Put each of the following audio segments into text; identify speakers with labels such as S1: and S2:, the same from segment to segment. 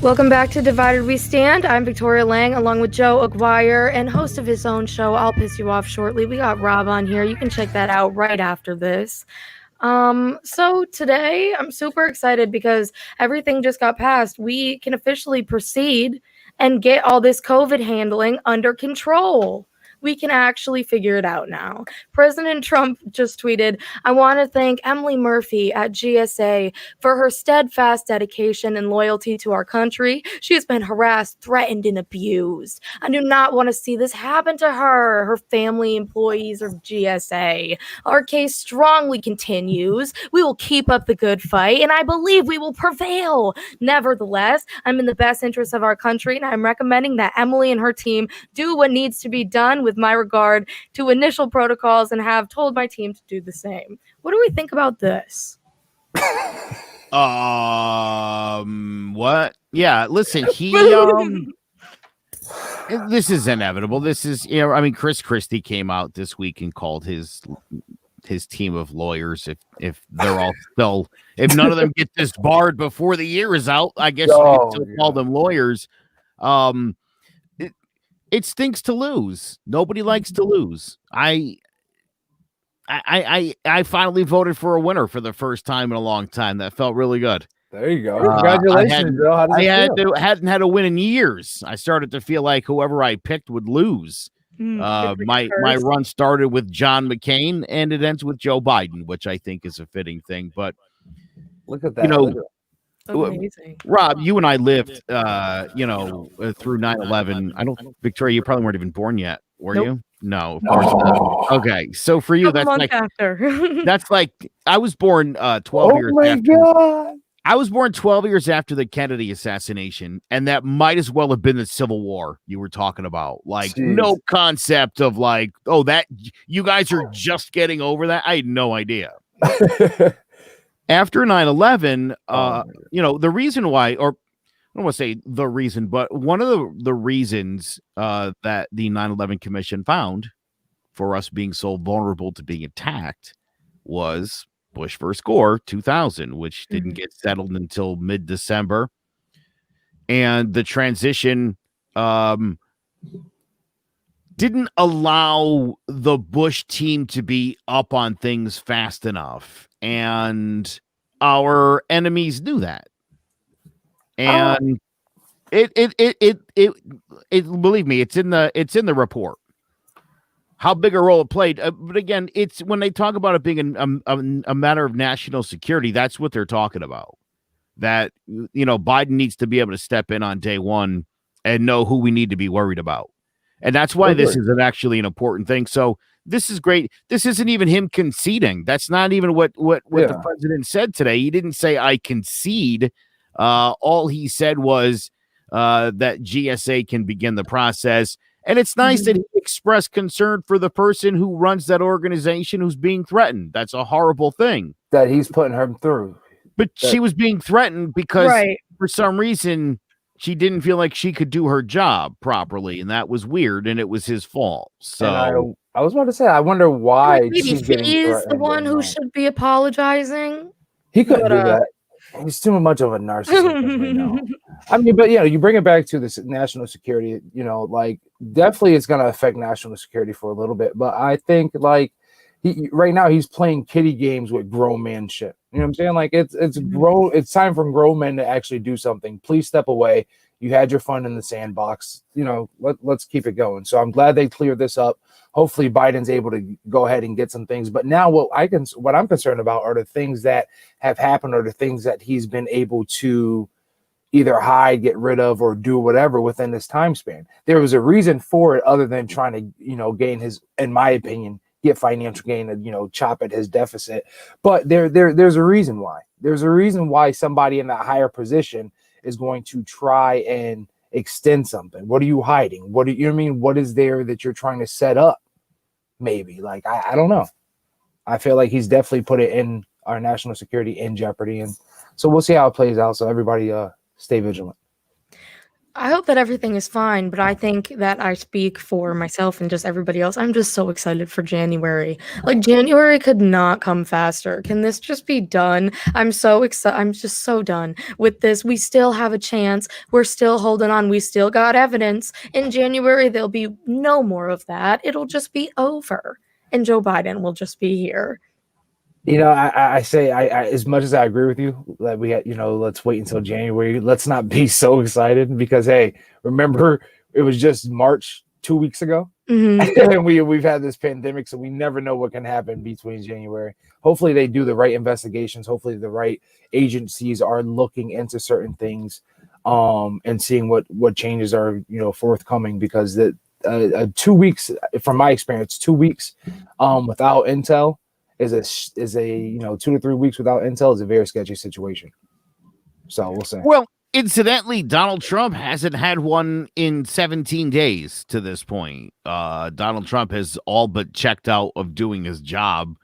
S1: Welcome back to Divided We Stand. I'm Victoria Lang, along with Joe Aguirre, and host of his own show, I'll Piss You Off Shortly. We got Rob on here. You can check that out right after this. So today I'm super excited because everything just got passed. We can officially proceed and get all this COVID handling under control. We can actually figure it out now. President Trump just tweeted, "I want to thank Emily Murphy at GSA for her steadfast dedication and loyalty to our country. She has been harassed, threatened, and abused. I do not want to see this happen to her family, employees of GSA. Our case strongly continues. We will keep up the good fight, and I believe we will prevail. Nevertheless, I'm in the best interest of our country, and I'm recommending that Emily and her team do what needs to be done with my regard to initial protocols and have told my team to do the same." What do we think about this?
S2: What? Yeah, listen, this is inevitable. This is, Chris Christie came out this week and called his team of lawyers, if they're all still, if none of them get disbarred before the year is out, I guess you can still call them lawyers. It stinks to lose. Nobody likes to lose. I finally voted for a winner for the first time in a long time. That felt really good.
S3: There you go. Congratulations, Joe. How does it feel?
S2: Hadn't had a win in years. I started to feel like whoever I picked would lose. My run started with John McCain and it ends with Joe Biden, which I think is a fitting thing. But
S3: look at that.
S1: Amazing.
S2: Rob, you and I lived, through 9/11. I don't, Victoria, you probably weren't even born yet, were you? No, of course not. Okay, so for you, that's like
S1: after.
S2: That's like I was born 12 years after.
S3: God.
S2: I was born 12 years after the Kennedy assassination, and that might as well have been the Civil War you were talking about. Like, no concept of like, oh, that you guys are just getting over that. I had no idea. After 9/11, the reason why, or I don't want to say the reason, but one of the reasons that the 9/11 Commission found for us being so vulnerable to being attacked was Bush versus Gore 2000, which didn't get settled until mid-December. And the transition didn't allow the Bush team to be up on things fast enough. And our enemies knew that. And it believe me, it's in the report how big a role it played. But again, it's when they talk about it being a matter of national security, that's what they're talking about. That, Biden needs to be able to step in on day one and know who we need to be worried about. And that's why this is actually an important thing. So this is great. This isn't even him conceding. That's not even what the president said today. He didn't say, I concede. All he said was that GSA can begin the process. And it's nice that he expressed concern for the person who runs that organization who's being threatened. That's a horrible thing.
S3: That he's putting her through.
S2: But she was being threatened because for some reason she didn't feel like she could do her job properly. And that was weird. And it was his fault. So
S3: I was about to say, I wonder why
S1: he's the one who should be apologizing.
S3: He couldn't do that. He's too much of a narcissist right now. I mean, but you bring it back to this national security, like definitely it's going to affect national security for a little bit. But I think like right now he's playing kiddie games with grown man shit. You know what I'm saying? Like it's time for grown men to actually do something. Please step away. You had your fun in the sandbox. Let's keep it going. So I'm glad they cleared this up. Hopefully Biden's able to go ahead and get some things. But now what I'm concerned about are the things that have happened or the things that he's been able to either hide, get rid of, or do whatever within this time span. There was a reason for it other than trying to, gain his, in my opinion, get financial gain and, chop at his deficit. But there's a reason why. There's a reason why somebody in that higher position is going to try and extend something. What are you hiding? What do you know what I mean? What is there that you're trying to set up? Maybe like I don't know. I feel like he's definitely put it in our national security in jeopardy, and so we'll see how it plays out. So everybody, stay vigilant.
S1: I hope that everything is fine, but I think that I speak for myself and just everybody else. I'm just so excited for January. Like, January could not come faster. Can this just be done? I'm so excited. I'm just so done with this. We still have a chance. We're still holding on. We still got evidence. In January, there'll be no more of that. It'll just be over. And Joe Biden will just be here.
S3: You know, I say I as much as I agree with you that we had, let's wait until January. Let's not be so excited because hey, remember it was just March 2 weeks ago, and we've had this pandemic, so we never know what can happen between January. Hopefully, they do the right investigations. Hopefully, the right agencies are looking into certain things, and seeing what changes are forthcoming because 2 weeks, from my experience, 2 weeks, without intel. Is a 2 to 3 weeks without intel is a very sketchy situation. So we'll see.
S2: Well, incidentally, Donald Trump hasn't had one in 17 days to this point. Donald Trump has all but checked out of doing his job,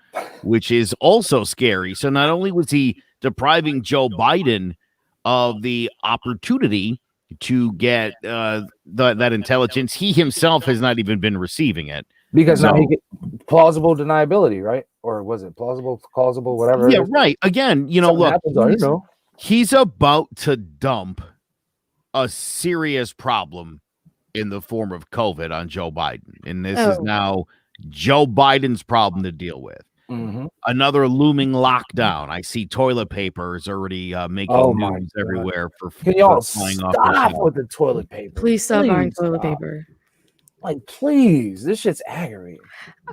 S2: which is also scary. So not only was he depriving Joe Biden of the opportunity to get that intelligence, he himself has not even been receiving it.
S3: Because now he get plausible deniability, right? Or was it plausible, whatever?
S2: Yeah, right. Again, look, he's about to dump a serious problem in the form of COVID on Joe Biden. And this is now Joe Biden's problem to deal with. Another looming lockdown. I see toilet paper is already making news everywhere for
S3: Can y'all
S2: flying
S3: stop
S2: off
S3: with the toilet paper?
S1: Please stop buying toilet paper.
S3: Like, please, this shit's aggravating.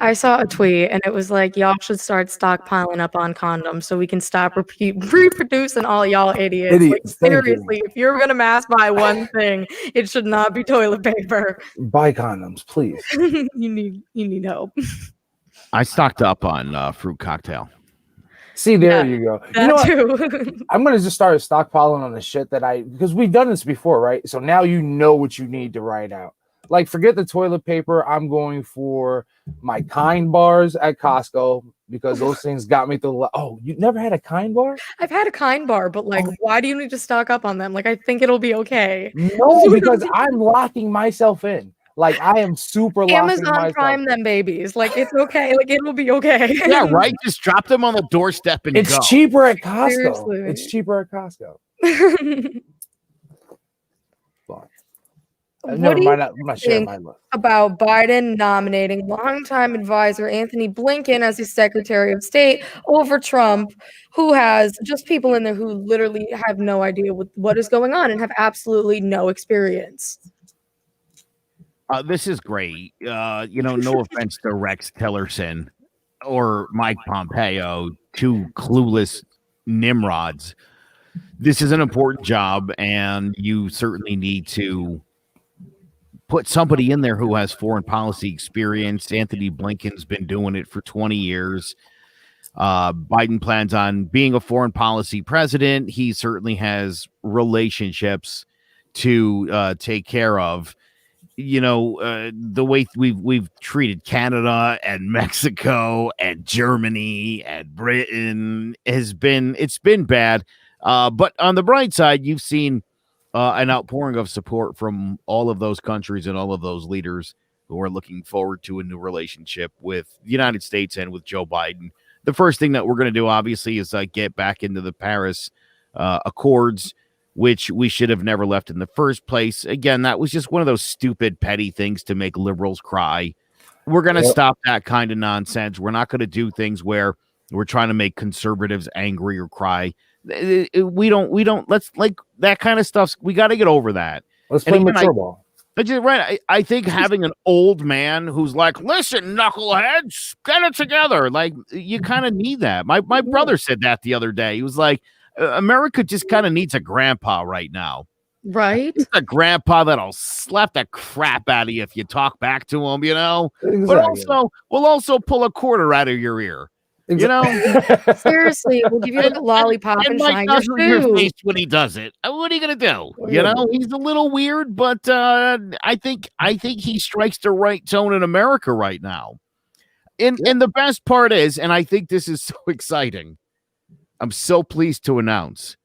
S1: I saw a tweet and it was like, y'all should start stockpiling up on condoms so we can stop reproducing all y'all idiots. Like, seriously, if you're going to mass buy one thing, it should not be toilet paper.
S3: Buy condoms, please.
S1: you need help.
S2: I stocked up on fruit cocktail.
S3: See, there you go.
S1: That too.
S3: I'm going to just start stockpiling on the shit because we've done this before, right? So now you know what you need to write out. Like, forget the toilet paper. I'm going for my Kind bars at Costco because those things got me through. Oh, you never had a Kind bar?
S1: I've had a Kind bar, but why do you need to stock up on them? Like, I think it'll be okay.
S3: No, because I'm locking myself in. Like, I am super locking
S1: Amazon
S3: myself.
S1: Prime them babies. Like, it's okay. Like, it'll be okay.
S2: Yeah, right. Just drop them on the doorstep and
S3: it's
S2: go.
S3: Cheaper at Costco.
S1: Seriously.
S3: It's cheaper at Costco.
S1: What do you think about Biden nominating longtime advisor Anthony Blinken as his Secretary of State over Trump, who has just people in there who literally have no idea what is going on and have absolutely no experience?
S2: This is great. No offense to Rex Tillerson or Mike Pompeo, two clueless nimrods. This is an important job, and you certainly need to put somebody in there who has foreign policy experience. Anthony Blinken's been doing it for 20 years. Biden plans on being a foreign policy president. He certainly has relationships to take care of. The way we've treated Canada and Mexico and Germany and Britain it's been bad. But on the bright side, you've seen an outpouring of support from all of those countries and all of those leaders who are looking forward to a new relationship with the United States and with Joe Biden. The first thing that we're going to do, obviously, is get back into the Paris Accords, which we should have never left in the first place. Again, that was just one of those stupid, petty things to make liberals cry. We're going to stop that kind of nonsense. We're not going to do things where we're trying to make conservatives angry or cry. We don't let's like that kind of stuff. We got to get over that.
S3: Let's play mature ball.
S2: Right. I think having an old man who's like, listen, knuckleheads, get it together. Like, you kind of need that. My brother said that the other day. He was like, America just kind of needs a grandpa right now.
S1: Right.
S2: It's a grandpa that'll slap the crap out of you if you talk back to him,
S3: Exactly.
S2: But we'll also pull a quarter out of your ear.
S1: Seriously, we'll give you a lollipop and shine your
S2: face when he does it. What are you gonna do? He's a little weird, but I think he strikes the right tone in America right now. And the best part is, and I think this is so exciting, I'm so pleased to announce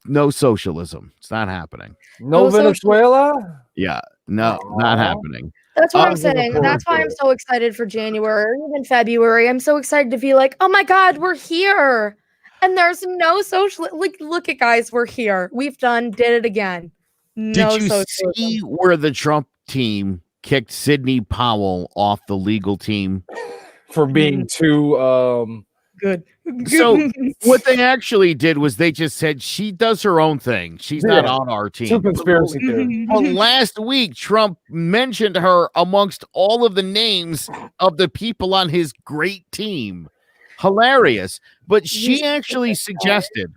S2: no socialism. It's not happening.
S3: No Venezuela?
S2: Yeah, no, not happening.
S1: That's what I'm
S3: looking
S1: saying.
S3: forward
S1: That's
S3: to
S1: why I'm
S3: it.
S1: so excited for January or even February. I'm so excited to be like, oh my God, we're here. And there's no social. Like, look at guys, we're here. Did it again. No
S2: Did you
S1: socialism.
S2: see where the Trump team kicked Sidney Powell off the legal team?
S3: For being too
S1: Good.
S2: So what they actually did was they just said she does her own thing. She's not
S3: Yeah.
S2: on our
S3: too
S2: team.
S3: conspiracy theory.
S2: Well, last week, Trump mentioned her amongst all of the names of the people on his great team. Hilarious. But she actually suggested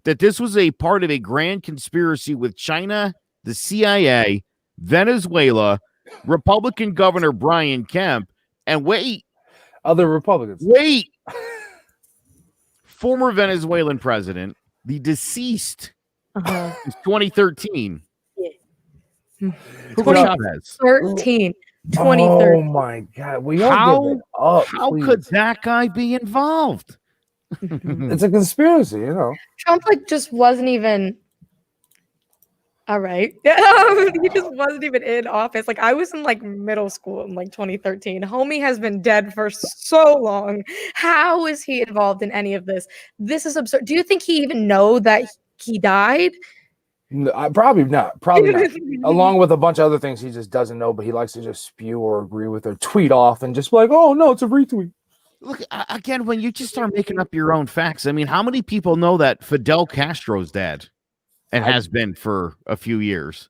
S2: that this was a part of a grand conspiracy with China, the CIA, Venezuela, Republican Governor Brian Kemp, and
S3: Other Republicans.
S2: former Venezuelan president, the deceased, is 2013. Hugo Chavez.
S1: 2013.
S3: Oh my God. We all give it up.
S2: How
S3: please.
S2: could that guy be involved?
S3: It's a conspiracy, you know.
S1: Trump just wasn't even all right. He just wasn't even in office. Like I was in middle school in 2013. Homie has been dead for so long. How is he involved in any of this? This is absurd. Do you think he even know that he died?
S3: No, probably not. Probably not. Along with a bunch of other things he just doesn't know, but he likes to just spew or agree with or tweet off and just be like, oh no, it's a retweet.
S2: Look, again, when you just start making up your own facts, I mean, how many people know that Fidel Castro's dead and has been for a few years?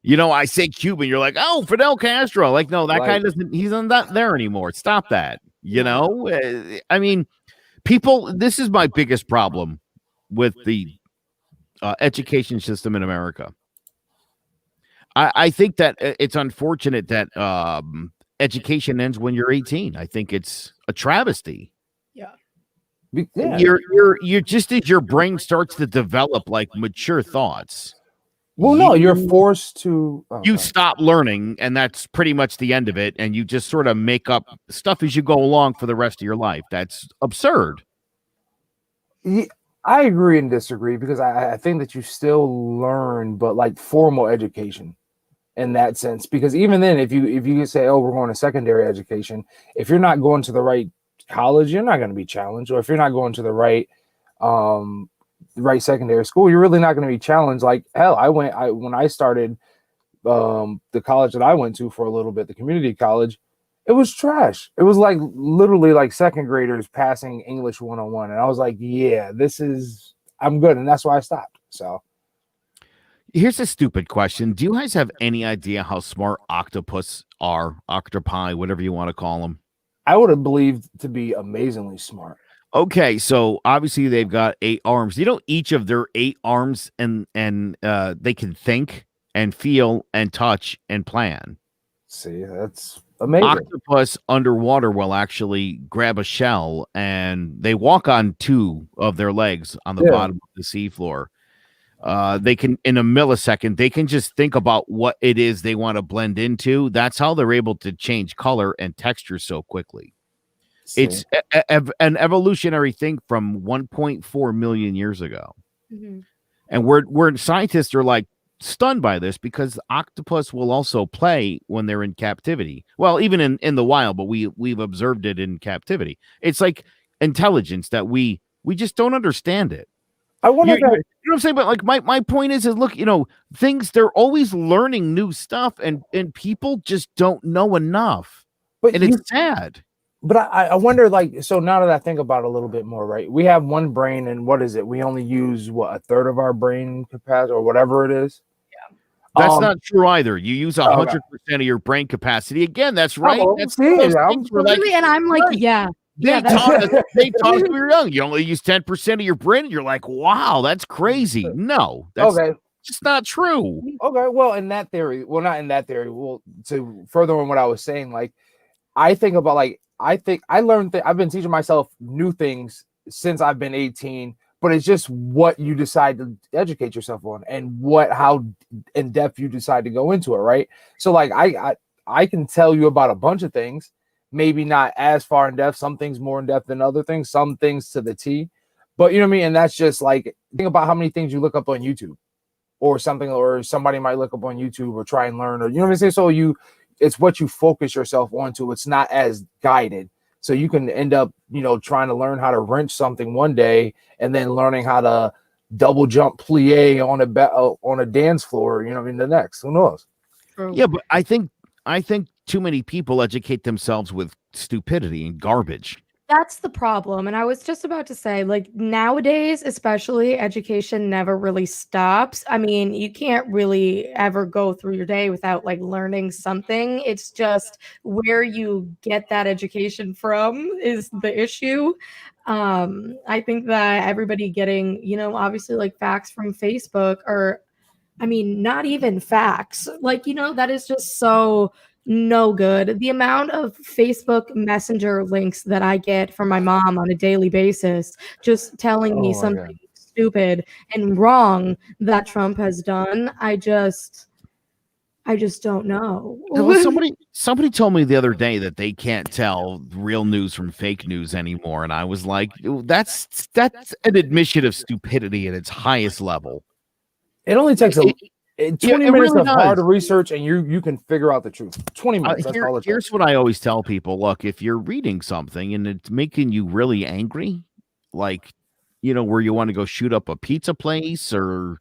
S2: You know, I say Cuban, you're like, oh, Fidel Castro. Like, no, that guy he's not there anymore. Stop that. You know, I mean, people, this is my biggest problem with the education system in America. I think that it's unfortunate that education ends when you're 18. I think it's a travesty.
S1: Yeah.
S2: You're just as your brain starts to develop mature thoughts.
S3: Well, no, you're forced to.
S2: Stop learning, and that's pretty much the end of it. And you just sort of make up stuff as you go along for the rest of your life. That's absurd.
S3: Yeah, I agree and disagree because I think that you still learn, but formal education in that sense. Because even then, if you say, oh, we're going to secondary education, if you're not going to the right college, you're not going to be challenged. Or if you're not going to the right secondary school, you're really not going to be challenged. Like hell, when I started the college that I went to for a little bit, the community college, it was trash. It was literally second graders passing English 101. And I was like, yeah, I'm good. And that's why I stopped. So
S2: here's a stupid question. Do you guys have any idea how smart octopus are? Octopi, whatever you want to call them.
S3: I would have believed to be amazingly smart.
S2: Okay, so obviously they've got 8 arms. You know, each of their 8 arms and they can think and feel and touch and plan.
S3: See, that's amazing.
S2: Octopus underwater will actually grab a shell and they walk on 2 of their legs on the bottom of the seafloor. They can, in a millisecond, they can just think about what it is they want to blend into. That's how they're able to change color and texture so quickly. See. It's an evolutionary thing from 1.4 million years ago. Mm-hmm. And we're scientists are stunned by this because octopus will also play when they're in captivity. Well, even in the wild, but we've observed it in captivity. It's like intelligence that we just don't understand it.
S3: I wonder
S2: you know what I'm saying? But my point is look, things, they're always learning new stuff and people just don't know enough. And it's sad.
S3: But I wonder, so now that I think about it a little bit more, right? We have one brain, and what is it? We only use a third of our brain capacity or whatever it is.
S2: Yeah, that's not true either. You use 100% of your brain capacity. Again, that's right. That's
S1: really, and I'm like, right. Yeah.
S2: They taught us we were young. You only use 10% of your brain, and you're like, wow, that's crazy. No, that's just not true.
S3: Okay, well, in that theory, not in that theory. Well, to further on what I was saying, I think about I think I learned that I've been teaching myself new things since I've been 18, but it's just what you decide to educate yourself on and how in depth you decide to go into it, right? So I can tell you about a bunch of things, maybe not as far in depth, some things more in depth than other things, some things to the T, But you know what I mean? And that's just like, think about how many things you look up on YouTube or something, or somebody might look up on YouTube or try and learn, or you know what I'm saying? So it's what you focus yourself onto. It's not as guided. So you can end up, you know, trying to learn how to wrench something one day and then learning how to double jump plie on a dance floor, you know what I mean, the next. Who knows?
S1: True.
S2: Yeah, but I think too many people educate themselves with stupidity and garbage.
S1: That's the problem. And I was just about to say, like, nowadays, especially, education never really stops. I mean, you can't really ever go through your day without like learning something. It's just where you get that education from is the issue. I think that everybody getting, you know, obviously like facts from Facebook, or I mean, not even facts. Like, you know, that is just so no good. The amount of Facebook Messenger links that I get from my mom on a daily basis, just telling me
S3: Oh my
S1: something
S3: God.
S1: stupid and wrong that Trump has done. I just don't know.
S2: Well, somebody told me the other day that they can't tell real news from fake news anymore, and I was like, that's an admission of stupidity at its highest level.
S3: It only takes 20 minutes
S2: really
S3: of hard
S2: does.
S3: research and you can figure out the truth. 20 minutes. That's all it
S2: Here's
S3: takes.
S2: what I always tell people. Look, if you're reading something and it's making you really angry, like, you know, where you want to go shoot up a pizza place or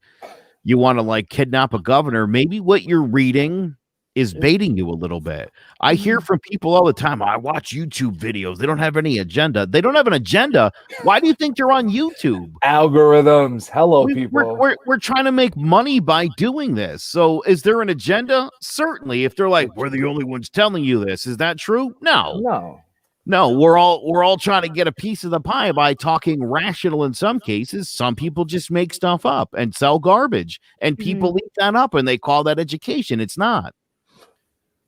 S2: you want to like kidnap a governor, maybe what you're reading is baiting you a little bit. I hear from people all the time, I watch YouTube videos. They don't have any agenda. They don't have an agenda. Why do you think they're on YouTube?
S3: Algorithms. Hello, people.
S2: We're trying to make money by doing this. So is there an agenda? Certainly. If they're like, we're the only ones telling you this, is that true? No, we're all trying to get a piece of the pie by talking rational in some cases. Some people just make stuff up and sell garbage, and people eat that up and they call that education. It's not.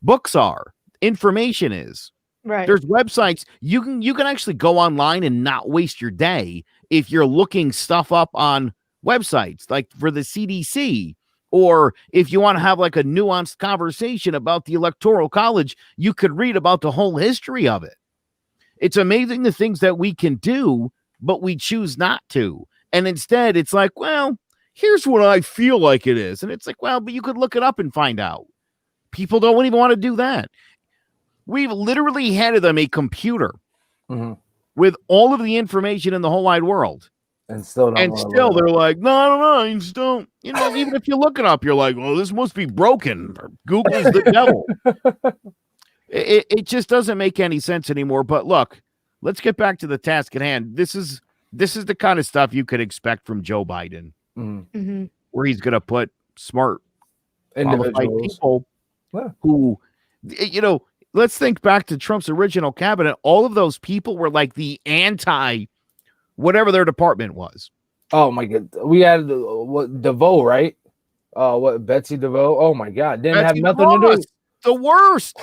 S2: Books are. Information is.
S1: Right.
S2: There's websites. You can actually go online and not waste your day if you're looking stuff up on websites like for the CDC, or if you want to have like a nuanced conversation about the Electoral College, you could read about the whole history of it. It's amazing the things that we can do, but we choose not to. And instead, it's like, well, here's what I feel like it is. And it's like, well, but you could look it up and find out. People don't even want to do that. We've literally handed them a computer with all of the information in the whole wide world.
S3: And still
S2: they're like, no, I don't know. You just don't, you know, even if you look it up, you're like, well, this must be broken. Or Google's the devil. It just doesn't make any sense anymore. But look, let's get back to the task at hand. This is the kind of stuff you could expect from Joe Biden, where he's going to put smart, qualified people who, you know, let's think back to Trump's original cabinet. All of those people were like the anti whatever their department was.
S3: Oh my God. We had DeVoe, right? Betsy DeVoe? Oh my God. Didn't have nothing to do.
S2: The worst.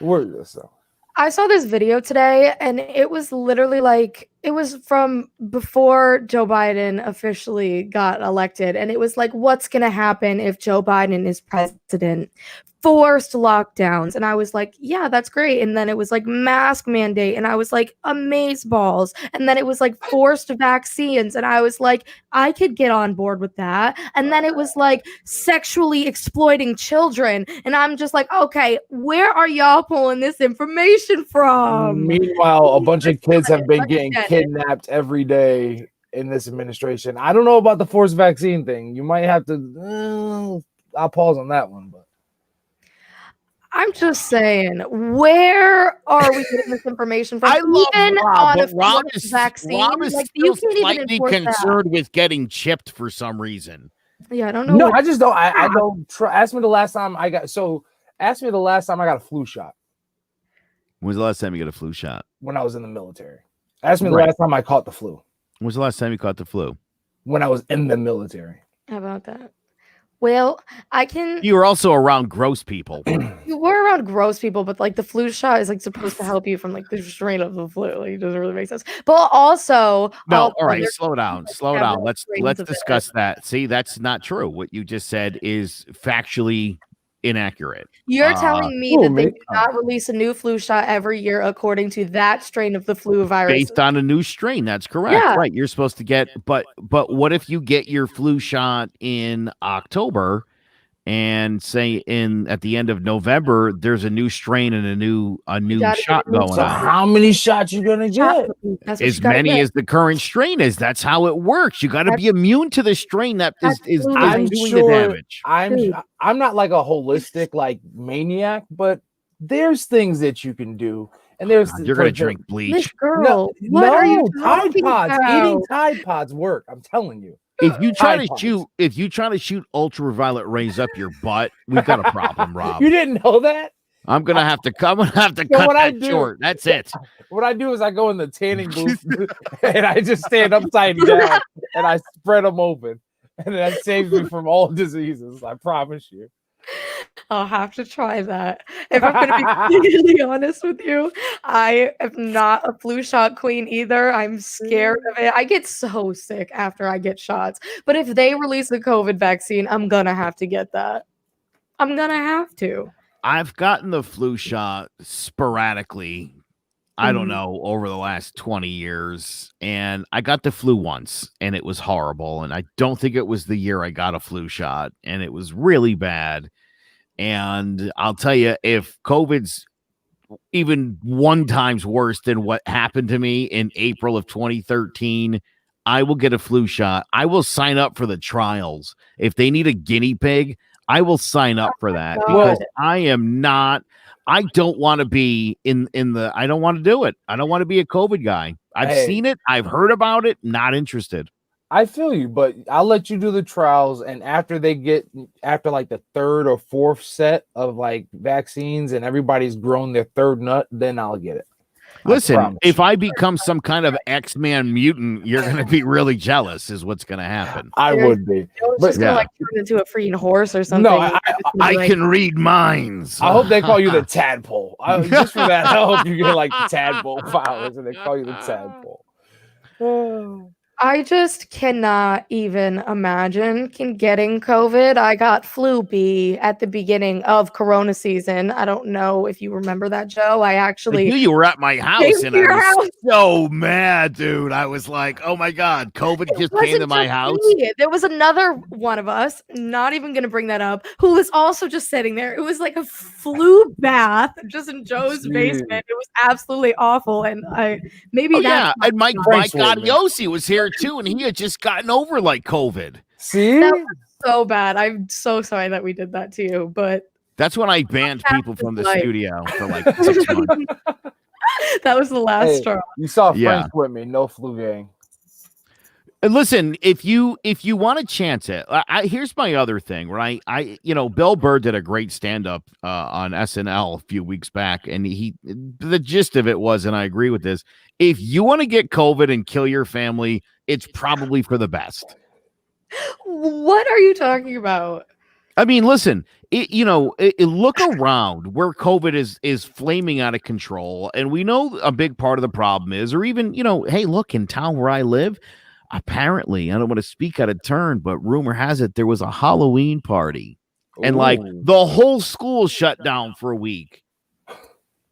S3: Where is this though?
S1: I saw this video today, and it was literally like, it was from before Joe Biden officially got elected. And it was like, what's going to happen if Joe Biden is president? Forced lockdowns. And I was like, yeah, that's great. And then it was like mask mandate. And I was like, amaze balls. And then it was like forced vaccines. And I was like, I could get on board with that. And then it was like sexually exploiting children. And I'm just like, okay, where are y'all pulling this information from?
S3: Meanwhile, a bunch of kids have been getting kidnapped every day in this administration. I don't know about the forced vaccine thing. You might have to, I'll pause on that one, but.
S1: I'm just saying, where are we getting this information from?
S2: I love
S1: even
S2: Rob,
S1: on a
S2: but Rob is
S1: vaccine,
S2: like,
S1: you
S2: still
S1: can't even
S2: slightly
S1: enforce
S2: concerned
S1: that.
S2: with getting chipped for some reason.
S1: Yeah, I don't know.
S3: No, I just don't. I don't try. Ask me the last time I got a flu shot.
S2: When was the last time you got a flu shot?
S3: When I was in the military. Ask me the last time I caught the flu.
S2: When was the last time you caught the flu?
S3: When I was in the military.
S1: How about that? Well,
S2: You were also around gross people.
S1: You were around gross people, but like the flu shot is like supposed to help you from like the strain of the flu. Like, it doesn't really make sense. But also,
S2: no. All right, slow down. Let's discuss that. See, that's not true. What you just said is factually inaccurate.
S1: You're telling me
S3: Cool,
S1: that they
S3: mate.
S1: do not release a new flu shot every year according to that strain of the flu virus?
S2: Based on a new strain. That's correct.
S1: Yeah.
S2: Right. You're supposed to get, but what if you get your flu shot in October and say at the end of November, there's a new strain and a new
S1: gotta
S2: shot
S1: get a new
S2: going
S3: So
S2: on?
S3: how many shots you gonna get?
S1: That's what
S2: As
S1: you gotta
S2: many
S1: get.
S2: as the current strain is. That's how it works. You got to be immune to the strain that is
S1: Absolutely.
S3: I'm
S2: doing
S3: sure
S2: the damage.
S1: Dude.
S3: I'm not like a holistic like maniac, but there's things that you can do, and there's
S2: You're gonna drink bleach.
S1: This girl,
S3: no,
S1: what are you
S3: Tide
S1: talking
S3: Pods.
S1: about?
S3: Eating Tide Pods work. I'm telling you.
S2: If you try
S3: Tide
S2: to
S3: Pods.
S2: shoot ultraviolet rays up your butt, we've got a problem, Rob.
S3: You didn't know that?
S2: I'm gonna have to cut
S3: what I
S2: that
S3: do-
S2: short. That's it.
S3: What I do is I go in the tanning booth and I just stand upside down and I spread them open, and that saves me from all diseases. I promise you.
S1: I'll have to try that. If I'm going to be completely honest with you, I am not a flu shot queen either. I'm scared of it. I get so sick after I get shots. But if they release the COVID vaccine, I'm going to have to get that. I'm going to have to.
S2: I've gotten the flu shot sporadically. I don't know, over the last 20 years. And I got the flu once and it was horrible. And I don't think it was the year I got a flu shot, and it was really bad. And I'll tell you, if COVID's even 1 times worse than what happened to me in April of 2013, I will get a flu shot. I will sign up for the trials. If they need a guinea pig, I will sign up for that, because I don't want to be I don't want to do it. I don't want to be a COVID guy. I've seen it. I've heard about it. Not interested.
S3: I feel you, but I'll let you do the trials, and after like the 3rd or 4th set of like vaccines and everybody's grown their 3rd nut, then I'll get it.
S2: Listen, if I become some kind of X-Man mutant, you're going to be really jealous is what's going to happen.
S3: I would be.
S1: But just going to like turn into a freaking horse or something.
S3: No,
S2: I can read minds.
S3: I hope they call you the tadpole. Just for that, I hope you get like the tadpole powers and they call you the tadpole.
S1: I just cannot even imagine getting COVID. I got flu B at the beginning of Corona season. I don't know if you remember that, Joe. I knew
S2: you were at my house, and I was so mad, dude. I was like, oh my God, COVID just came to my house.
S1: There was another one of us, not even going to bring that up, who was also just sitting there. It was like a flu bath just in Joe's basement. It was absolutely awful. And and
S2: Mike Yossi was here too, and he had just gotten over like COVID.
S3: See,
S1: that was so bad. I'm so sorry that we did that to you, but
S2: that's when I banned people from the studio for like 6 months.
S1: That was the last straw.
S3: You saw Frank with me, no flu gang.
S2: And listen, if you want to chance it, here's my other thing, right? Bill Burr did a great stand-up on SNL a few weeks back, and the gist of it was, and I agree with this, if you want to get COVID and kill your family, it's probably for the best.
S1: What are you talking about?
S2: I mean, listen, look around where COVID is flaming out of control, and we know a big part of the problem is, or even, hey, look, in town where I live, apparently, I don't want to speak out of turn, but rumor has it there was a Halloween party, and like the whole school shut down for a week.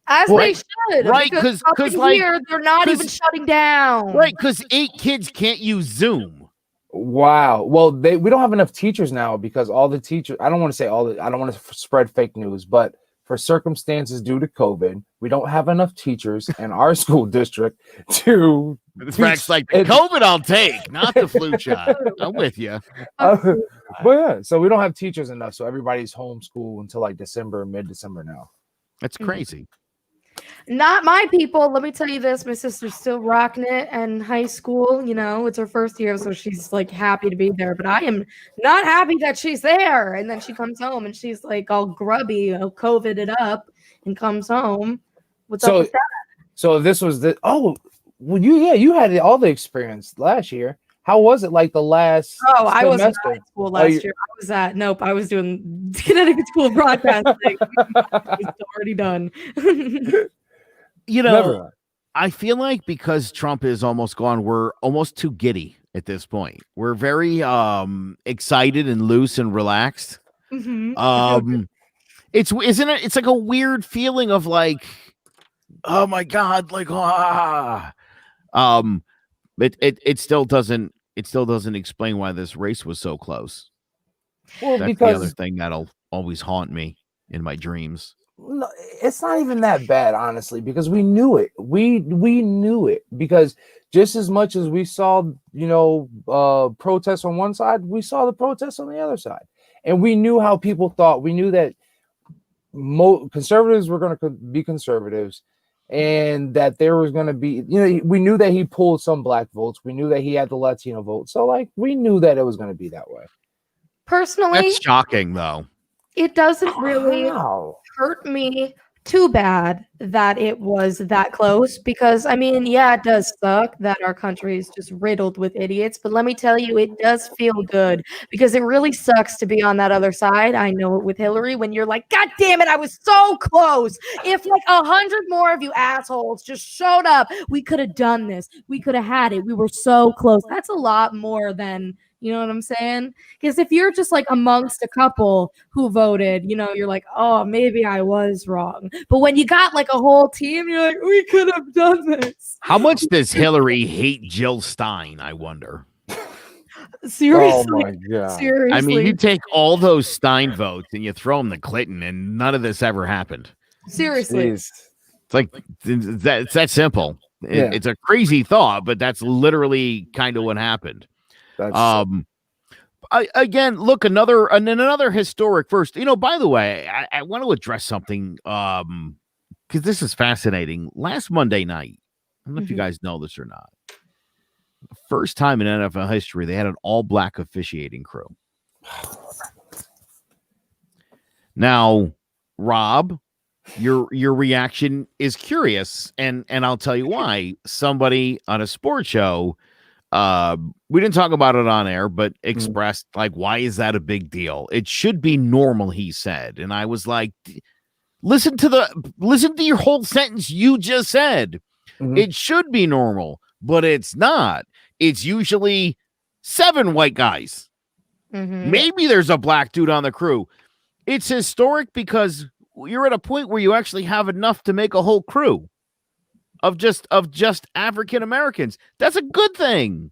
S1: As they should,
S2: right? Because
S1: here they're not even shutting down,
S2: right? Because 8 kids can't use Zoom.
S3: Wow. Well, we don't have enough teachers now, because all the teachers. I don't want to spread fake news, but for circumstances due to COVID, we don't have enough teachers in our school district to.
S2: Frank's like, COVID I'll take, not the flu shot. I'm with you.
S3: But yeah, so we don't have teachers enough, so everybody's homeschooled until like mid-December now.
S2: That's crazy.
S1: Not my people. Let me tell you this. My sister's still rocking it in high school. It's her first year, so she's like happy to be there. But I am not happy that she's there. And then she comes home and she's like all grubby, COVID it up, and comes home. What's up with that?
S3: So this was you had all the experience last year. How was it like the last?
S1: Oh, I wasn't at school last year. I was doing Connecticut School of Broadcasting. It's already done.
S2: I feel like because Trump is almost gone, we're almost too giddy at this point. We're very excited and loose and relaxed. Isn't it? It's like a weird feeling of like, oh my God, like it still doesn't explain why this race was so close.
S3: Well,
S2: That's the other thing that'll always haunt me in my dreams.
S3: No, it's not even that bad, honestly, because we knew it. We knew it, because just as much as we saw, protests on one side, we saw the protests on the other side, and we knew how people thought. We knew that conservatives were going to be conservatives, and that there was going to be, we knew that he pulled some black votes. We knew that he had the Latino vote. So, like, we knew that it was going to be that way.
S1: Personally,
S2: that's shocking, though.
S1: It doesn't really hurt me too bad that it was that close, because I mean, yeah, it does suck that our country is just riddled with idiots, but let me tell you, it does feel good, because it really sucks to be on that other side. I know it with Hillary, when you're like, God damn it, I was so close. If like 100 more of you assholes just showed up, we could have done this. We could have had it. We were so close. That's a lot more than, you know what I'm saying? Because if you're just like amongst a couple who voted, you're like, oh, maybe I was wrong. But when you got like a whole team, you're like, we could have done this.
S2: How much does Hillary hate Jill Stein, I wonder?
S1: Seriously.
S3: Oh my God.
S1: Seriously.
S2: I mean, you take all those Stein votes and you throw them to Clinton, and none of this ever happened.
S1: Seriously.
S3: Jeez.
S2: It's like, it's that simple.
S3: Yeah.
S2: It's a crazy thought, but that's literally kind of what happened. Again, look, another historic first. By the way, I want to address something because this is fascinating. Last Monday night, I don't know if you guys know this or not. The first time in NFL history, they had an all-black officiating crew. Now, Rob, your reaction is curious, and I'll tell you why. Somebody on a sports show, we didn't talk about it on air, but expressed like, why is that a big deal? It should be normal, he said. And I was like, listen to your whole sentence you just said. It should be normal, but it's not. It's usually 7 white guys. Maybe there's a black dude on the crew. It's historic because you're at a point where you actually have enough to make a whole crew of just African Americans. That's a good thing.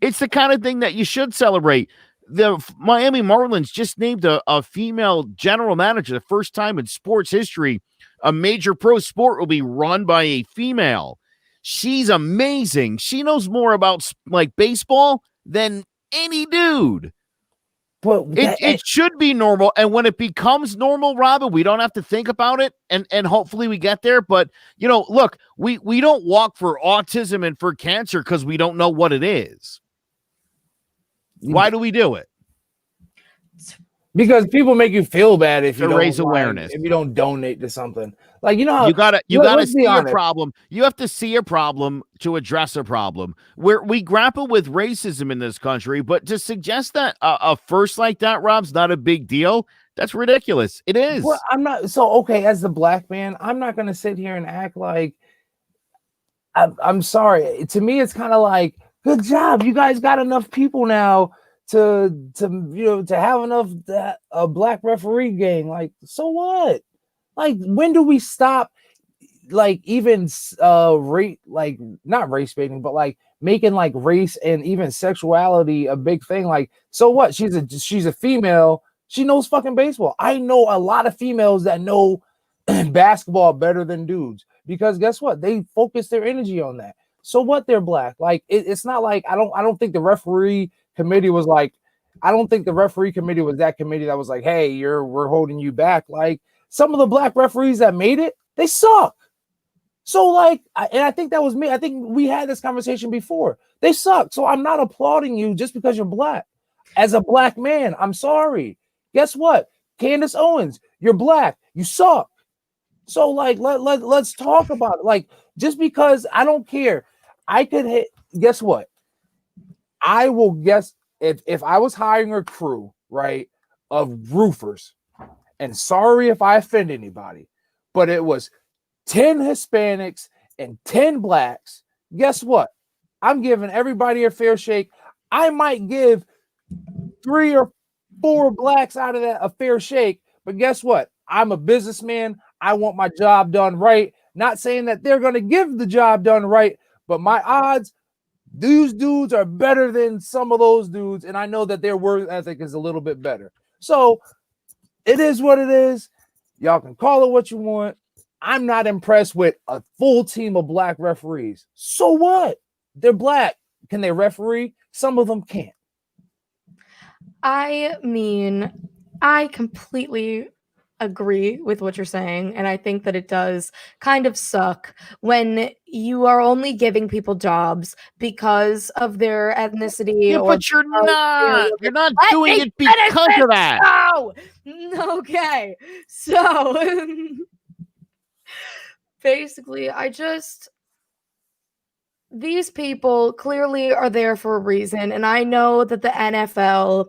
S2: It's the kind of thing that you should celebrate. The Miami Marlins just named a female general manager. The first time in sports history, a major pro sport will be run by a female. She's amazing. She knows more about like baseball than any dude. But it should be normal. And when it becomes normal, Robin, we don't have to think about it. And hopefully we get there. But, look, we don't walk for autism and for cancer because we don't know what it is. Why do we do it?
S3: Because people make you feel bad if you don't
S2: raise awareness.
S3: If you don't donate to something. Like, you gotta
S2: see a problem. You have to see a problem to address a problem. Where we grapple with racism in this country, but to suggest that a first like that, Rob's not a big deal, that's ridiculous. It is.
S3: Well, I'm not. So, okay, as the black man, I'm not going to sit here and act like I'm sorry. To me, it's kind of like, good job. You guys got enough people now to have enough a black referee gang. Like, so what? Like, when do we stop? Like, even like not race baiting, but like making like race and even sexuality a big thing. Like, so what? She's a female. She knows fucking baseball. I know a lot of females that know basketball better than dudes, because guess what? They focus their energy on that. So what? They're black. Like, it's not like I don't think the referee committee was like, I don't think the referee committee was that committee that was like, hey, we're holding you back. Like, some of the black referees that made it, they suck. So like, and I think that was me. I think we had this conversation before. They suck. So I'm not applauding you just because you're black. As a black man, I'm sorry. Guess what? Candace Owens, you're black. You suck. So like, let's talk about it. Like, just because I don't care, I could hit. Guess what? I will guess if I was hiring a crew, right, of roofers, and sorry if I offend anybody, but it was 10 Hispanics and 10 blacks. Guess what? I'm giving everybody a fair shake. I might give 3 or 4 blacks out of that a fair shake, but guess what? I'm a businessman. I want my job done right. Not saying that they're going to give the job done right, but my odds, these dudes are better than some of those dudes, and I know that their work ethic is a little bit better. So it is what it is. Y'all can call it what you want. I'm not impressed with a full team of black referees. So what? They're black. Can they referee? Some of them can't.
S1: I mean, I completely agree with what you're saying, and I think that it does kind of suck when you are only giving people jobs because of their ethnicity.
S2: Yeah,
S1: or
S2: but you're
S1: because
S2: not. You're not
S1: Let
S2: doing
S1: me
S2: it because
S1: finish
S2: of that.
S1: No. Okay. So basically, these people clearly are there for a reason, and I know that the NFL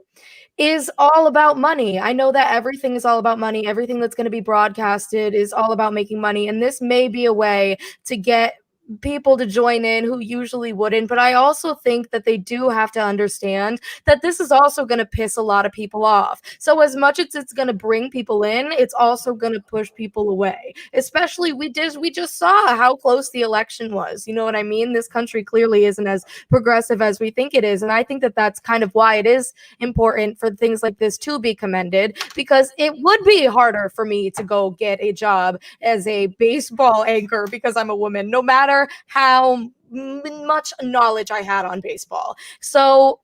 S1: is all about money. I know that everything is all about money. Everything that's going to be broadcasted is all about making money, and this may be a way to get people to join in who usually wouldn't, but I also think that they do have to understand that this is also going to piss a lot of people off. So as much as it's going to bring people in, it's also going to push people away. Especially we just saw how close the election was. You know what I mean? This country clearly isn't as progressive as we think it is, and I think that that's kind of why it is important for things like this to be commended, because it would be harder for me to go get a job as a baseball anchor because I'm a woman, no matter how much knowledge I had on baseball. So,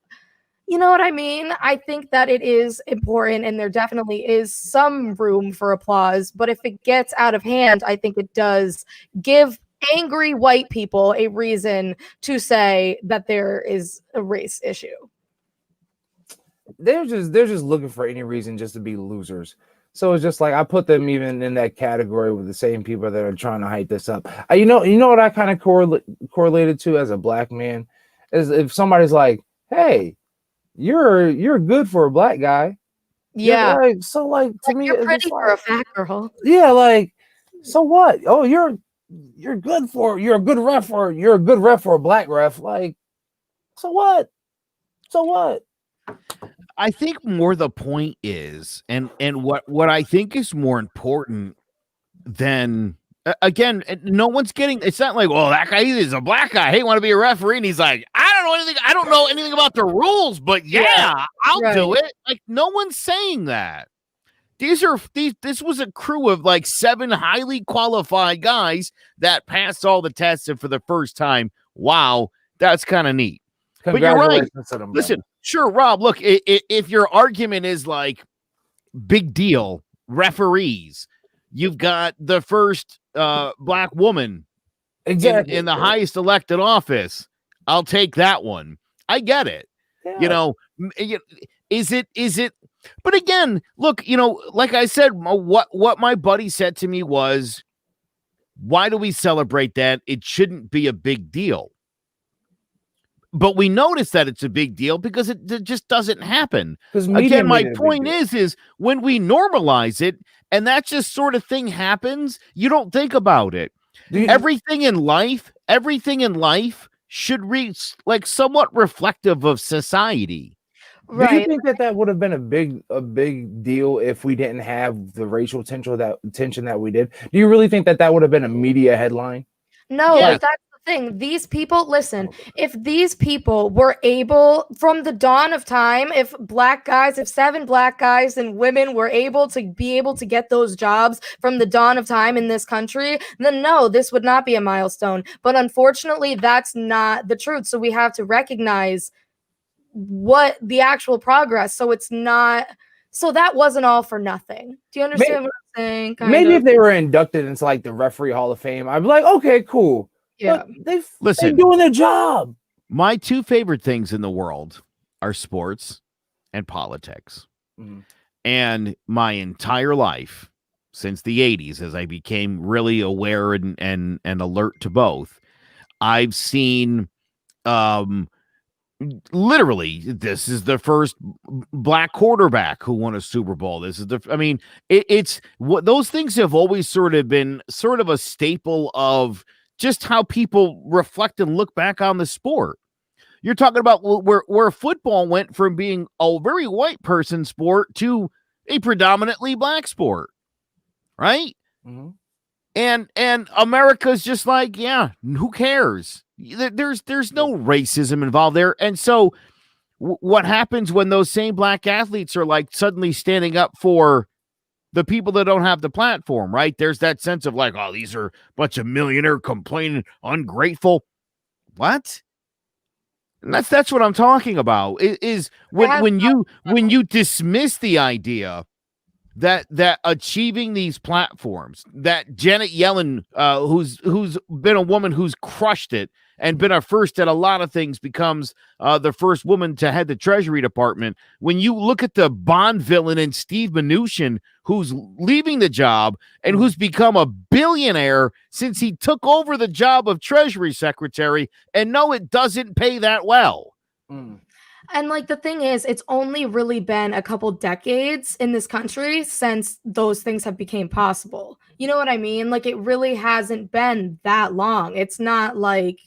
S1: you know what I mean? I think that it is important, and there definitely is some room for applause. But if it gets out of hand, I think it does give angry white people a reason to say that there is a race issue.
S3: They're just looking for any reason just to be losers. So it's just like I put them even in that category with the same people that are trying to hype this up. You know what I kind of correlated to as a black man is if somebody's like, "Hey, you're good for a black guy."
S1: Yeah.
S3: Like, so like to me,
S1: You're
S3: it's
S1: pretty
S3: like,
S1: for a fat girl.
S3: yeah, like so what? Oh, you're a good ref for a black ref. Like, so what? So what?
S2: I think more the point is, and what I think is more important than again, no one's getting. It's not like, well, that guy is a black guy. Hey, want to be a referee? And he's like, I don't know anything. I don't know anything about the rules, but yeah, I'll do it. Like, no one's saying that. This was a crew of like 7 highly qualified guys that passed all the tests, and for the first time, wow, that's kind of neat. But you're right.
S3: To them,
S2: listen, sure, Rob, look, if your argument is like big deal referees, you've got the first black woman
S3: exactly
S2: in the highest elected office. I'll take that one. I get it.
S3: Yeah.
S2: You know, is it? But again, look, you know, like I said, what my buddy said to me was, why do we celebrate that? It shouldn't be a big deal. But we notice that it's a big deal because it just doesn't happen. Again, my point is when we normalize it and that just sort of thing happens, you don't think about it. Everything in life should reach like somewhat reflective of society.
S3: Right. Do you think that would have been a big deal if we didn't have the racial tension that we did? Do you really think that would have been a media headline?
S1: No, yes. That's the thing. These people, listen, if these people were able, from the dawn of time, if 7 black guys and women were able to get those jobs from the dawn of time in this country, then no, this would not be a milestone. But unfortunately, that's not the truth. So we have to recognize what the actual progress. So it's not. So that wasn't all for nothing. Do you understand what I'm saying?
S3: Maybe if they were inducted into like the Referee Hall of Fame, I'd be like, okay, cool.
S1: Yeah,
S3: they're doing their job.
S2: My 2 favorite things in the world are sports and politics. Mm-hmm. And my entire life since the 80s, as I became really aware and alert to both, I've seen literally, this is the first black quarterback who won a Super Bowl. It's what those things have always sort of been sort of a staple of just how people reflect and look back on the sport. You're talking about where football went from being a very white person sport to a predominantly black sport. right?
S3: Mhm.
S2: And America's just like, yeah, who cares? There's no racism involved there. And so what happens when those same black athletes are like suddenly standing up for the people that don't have the platform, right? There's that sense of like, oh, these are a bunch of millionaire complaining, ungrateful. What? And that's what I'm talking about. Is when you dismiss the idea that achieving these platforms, that Janet Yellen, who's been a woman who's crushed it and been a first at a lot of things, becomes the first woman to head the Treasury Department. When you look at the Bond villain and Steve Mnuchin, who's leaving the job and who's become a billionaire since he took over the job of Treasury Secretary, and no, it doesn't pay that well.
S3: Mm.
S1: And like the thing is, it's only really been a couple decades in this country since those things have became possible. You know what I mean? Like it really hasn't been that long. It's not like,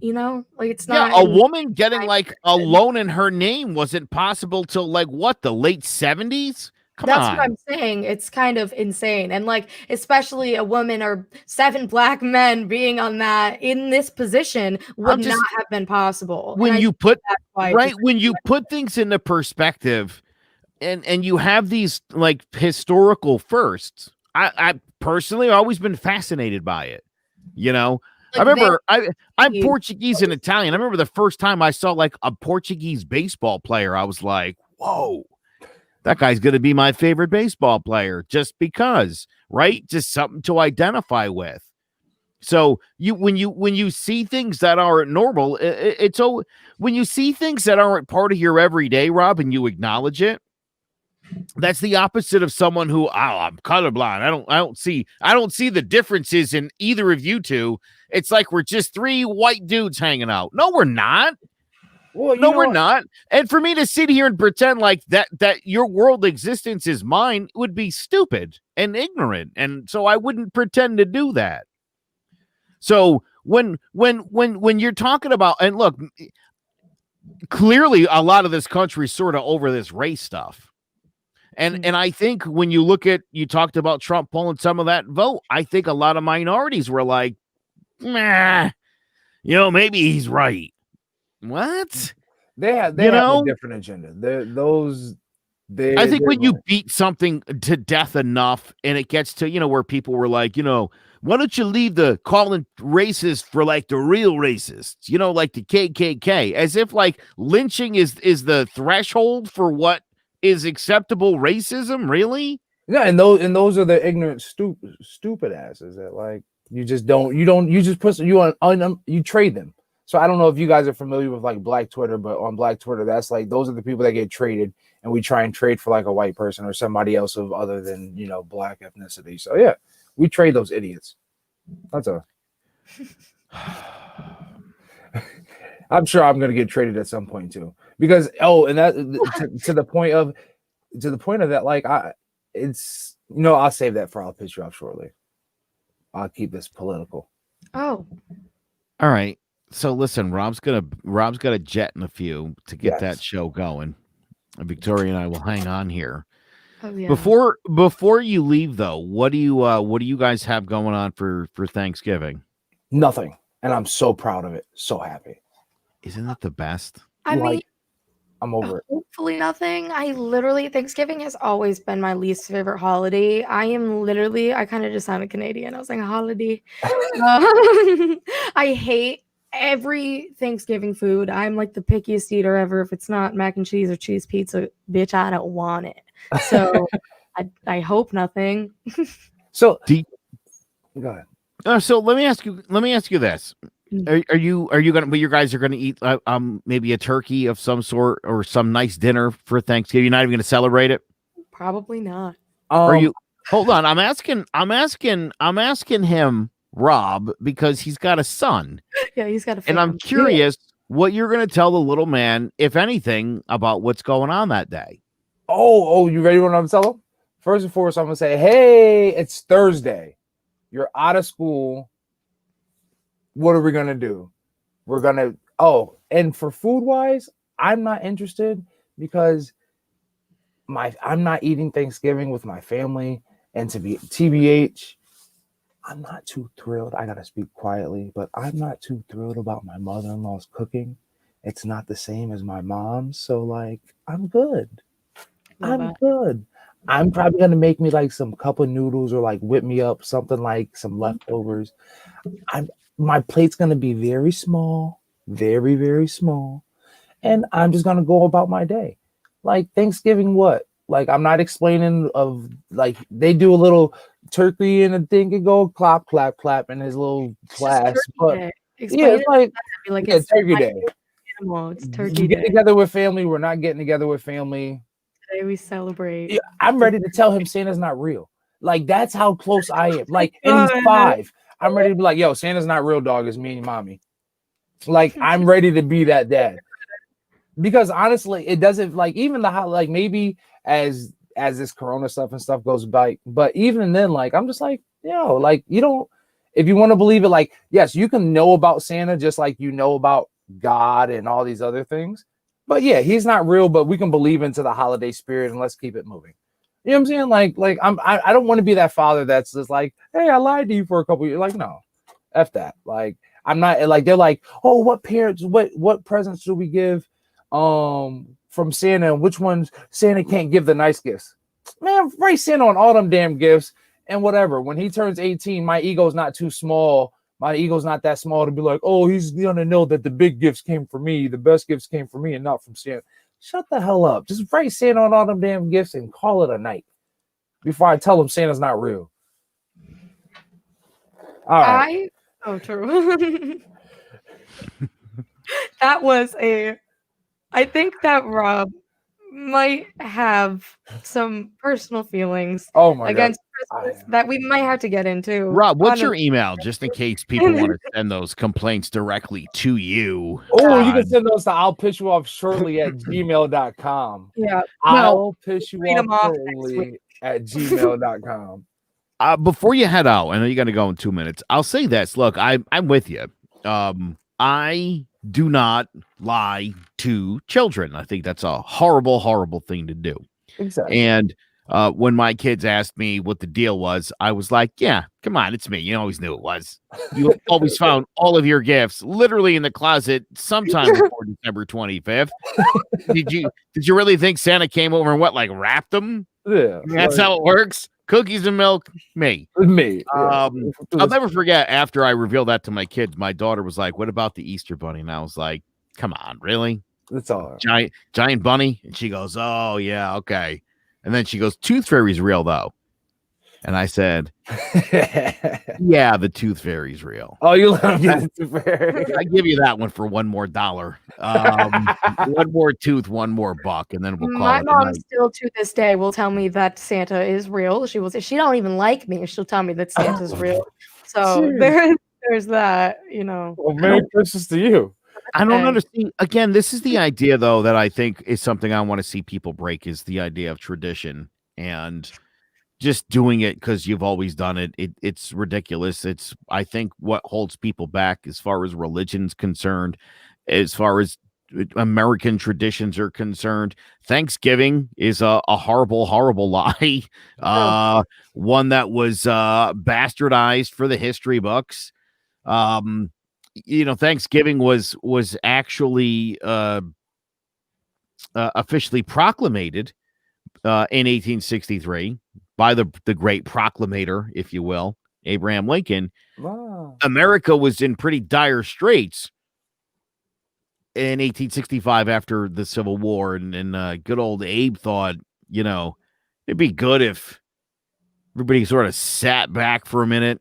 S1: like it's not
S2: a woman getting like a loan in her name wasn't possible till like what, the late 70s?
S1: That's what I'm saying. It's kind of insane. And like, especially a woman or 7 black men being on that in this position would not have been possible.
S2: When you put things into perspective and you have these like historical firsts, I personally always been fascinated by it. Like I remember I'm Portuguese and Italian. I remember the first time I saw like a Portuguese baseball player, I was like, whoa. That guy's going to be my favorite baseball player just because, right? Just something to identify with. So when you see things that aren't normal, when you see things that aren't part of your everyday, Rob, and you acknowledge it, that's the opposite of someone who, I'm colorblind. I don't see the differences in either of you two. It's like we're just 3 white dudes hanging out. No, we're not.
S3: Well,
S2: no, we're not. And for me to sit here and pretend like that your world existence is mine would be stupid and ignorant. And so I wouldn't pretend to do that. So when you're talking about, and look, clearly a lot of this country is sort of over this race stuff. And I think when you look at, you talked about Trump pulling some of that vote, I think a lot of minorities were like, maybe he's right. What?
S3: They have a different agenda. I
S2: think when you beat something to death enough and it gets to, where people were like, why don't you leave the calling racist for like the real racists, like the KKK, as if like lynching is the threshold for what is acceptable racism, really?
S3: Yeah, and those are the ignorant, stupid asses that like you just put you on you trade them. So I don't know if you guys are familiar with like Black Twitter, but on Black Twitter, that's like those are the people that get traded, and we try and trade for like a white person or somebody else of other than black ethnicity. So yeah, we trade those idiots. That's I'm sure I'm gonna get traded at some point too, because and that to the point of that, like it's I'll save that for I'll piss you off shortly. I'll keep this political.
S1: Oh,
S2: all right. So listen, Rob's got a jet in a few to get that show going. Victoria and I will hang on here.
S1: Oh, yeah.
S2: Before you leave though, what do you guys have going on for Thanksgiving?
S3: Nothing, and I'm so proud of it. So happy.
S2: Isn't that the best?
S1: I mean,
S3: I'm over it.
S1: Hopefully nothing. Thanksgiving has always been my least favorite holiday. I kind of just sounded Canadian. I was like a holiday. I hate every Thanksgiving food. I'm like the pickiest eater ever. If it's not mac and cheese or cheese pizza, bitch, I don't want it. So I hope nothing.
S3: So go ahead.
S2: So let me ask you this. Are you gonna? But you guys are gonna eat maybe a turkey of some sort or some nice dinner for Thanksgiving. You're not even gonna celebrate it.
S1: Probably not.
S2: Are you? Hold on. I'm asking him, Rob, because he's got a son.
S1: Yeah, he's got a.
S2: And I'm curious what you're gonna tell the little man, if anything, about what's going on that day.
S3: Oh, you ready? What I'm telling him? First and foremost, I'm gonna say, hey, it's Thursday. You're out of school. What are we gonna do? We're gonna and for food wise, I'm not interested because I'm not eating Thanksgiving with my family And to be TBH, I'm not too thrilled. I gotta speak quietly, but I'm not too thrilled about my mother-in-law's cooking. It's not the same as my mom's, so like I'm good. I'm good. I'm probably gonna make me like some cup of noodles or like whip me up something like some leftovers. My plate's gonna be very small, very, very small, and I'm just gonna go about my day. Like Thanksgiving, what? Like I'm not explaining of like they do a little turkey and a thing and go clap, clap, clap in his little class. But yeah, it's like it's turkey day.
S1: It's turkey
S3: You get
S1: day.
S3: together with family. We're not getting together with family.
S1: Today we celebrate.
S3: Yeah, I'm ready to tell him Santa's not real. Like that's how close I am. Like, and he's 5. I'm ready to be like, yo, Santa's not real, dog. It's me and your mommy. Like, I'm ready to be that dad. Because honestly, it doesn't like even the how like maybe as this corona stuff and stuff goes by, but even then, like I'm just like, yo, like you don't if you want to believe it, like, yes, you can know about Santa just like you know about God and all these other things. But yeah, he's not real, but we can believe into the holiday spirit and let's keep it moving. You know what I'm saying? Like I don't want to be that father that's just like, hey, I lied to you for a couple years. Like, no, F that. Like, I'm not like they're like, oh, what presents should we give from Santa and which ones Santa can't give the nice gifts? Man, write Santa on all them damn gifts and whatever. When he turns 18, my ego's not too small. My ego's not that small to be like, oh, he's gonna know that the big gifts came for me, the best gifts came for me and not from Santa. Shut the hell up. Just write Santa on all them damn gifts and call it a night before I tell him Santa's not real. All right.
S1: True. That was I think that Rob might have some personal feelings against Christmas that we might have to get into.
S2: Rob, what's your email just in case people want to send those complaints directly to you?
S3: Oh, you can send those to I'll piss you off shortly at gmail.com.
S1: Yeah.
S3: I'll piss you off shortly at gmail.com.
S2: Before you head out, I know you got to go in 2 minutes. I'll say this. Look, I'm with you. I do not lie to children. I think that's a horrible, horrible thing to do.
S3: Exactly.
S2: And when my kids asked me what the deal was, I was like, yeah, come on, it's me. You always knew it was. You always found all of your gifts literally in the closet sometime before December 25th. Did you really think Santa came over and wrapped them?
S3: Yeah.
S2: That's how it works. Cookies and milk, me.
S3: Me.
S2: I'll never forget after I revealed that to my kids, my daughter was like, what about the Easter bunny? And I was like, come on, really?
S3: That's all.
S2: Giant bunny? And she goes, oh, yeah, okay. And then she goes, Tooth Fairy's real, though. And I said, yeah, the Tooth Fairy's real.
S3: Oh, you love the Tooth Fairy.
S2: I give you that one for $1 more. One more tooth, $1 more, and then we'll call
S1: my
S2: it.
S1: My mom still to this day will tell me that Santa is real. She don't even like me. She'll tell me that Santa's real. So there's that, you know.
S3: Well, Merry Christmas to you.
S2: I don't understand. Again, this is the idea, though, that I think is something I want to see people break is the idea of tradition and just doing it because you've always done it. It's ridiculous. It's, I think, what holds people back as far as religion's concerned, as far as American traditions are concerned. Thanksgiving is a horrible, horrible lie. One that was bastardized for the history books. Thanksgiving was actually officially proclamated in 1863 by the great proclamator, if you will, Abraham Lincoln.
S3: Wow.
S2: America was in pretty dire straits in 1865 after the Civil War, and good old Abe thought, it'd be good if everybody sort of sat back for a minute.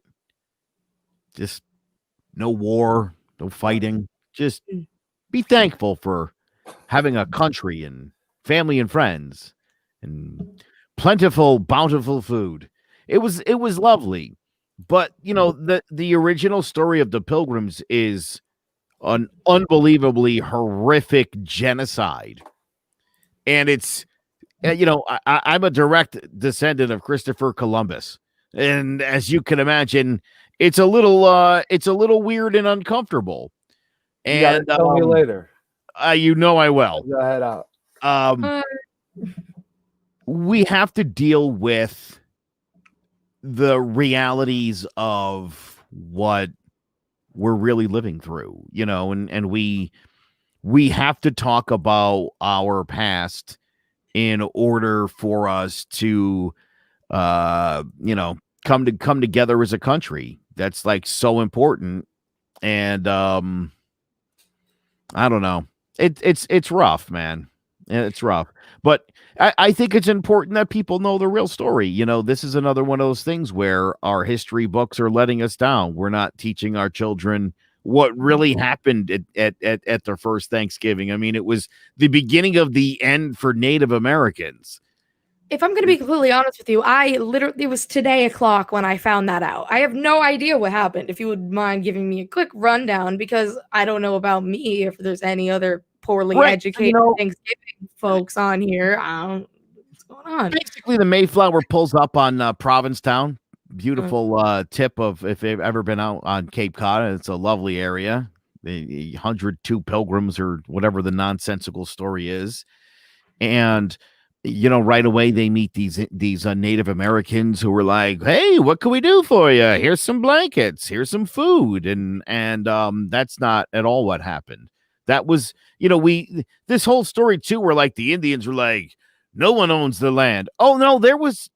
S2: Just no war, no fighting. Just be thankful for having a country and family and friends and plentiful, bountiful food. It was lovely. But, the original story of the Pilgrims is an unbelievably horrific genocide. And it's, I'm a direct descendant of Christopher Columbus. And as you can imagine, it's a little weird and uncomfortable. And
S3: tell me later.
S2: I will.
S3: Go ahead out.
S2: We have to deal with the realities of what we're really living through, and we have to talk about our past in order for us to come together as a country. That's like so important. And I don't know. It's rough, man. It's rough. But I think it's important that people know the real story. This is another one of those things where our history books are letting us down. We're not teaching our children what really happened at their first Thanksgiving. I mean, it was the beginning of the end for Native Americans.
S1: If I'm going to be completely honest with you, it was today o'clock when I found that out. I have no idea what happened. If you would mind giving me a quick rundown, because I don't know about me, if there's any other poorly educated Thanksgiving folks on here. What's going on?
S2: Basically, the Mayflower pulls up on Provincetown. Beautiful tip of if they've ever been out on Cape Cod. It's a lovely area. The 102 Pilgrims or whatever the nonsensical story is. And right away they meet these Native Americans who were like, "Hey, what can we do for you? Here's some blankets. Here's some food." And that's not at all what happened. That was, this whole story too, where like the Indians were like, no one owns the land. Oh no, there was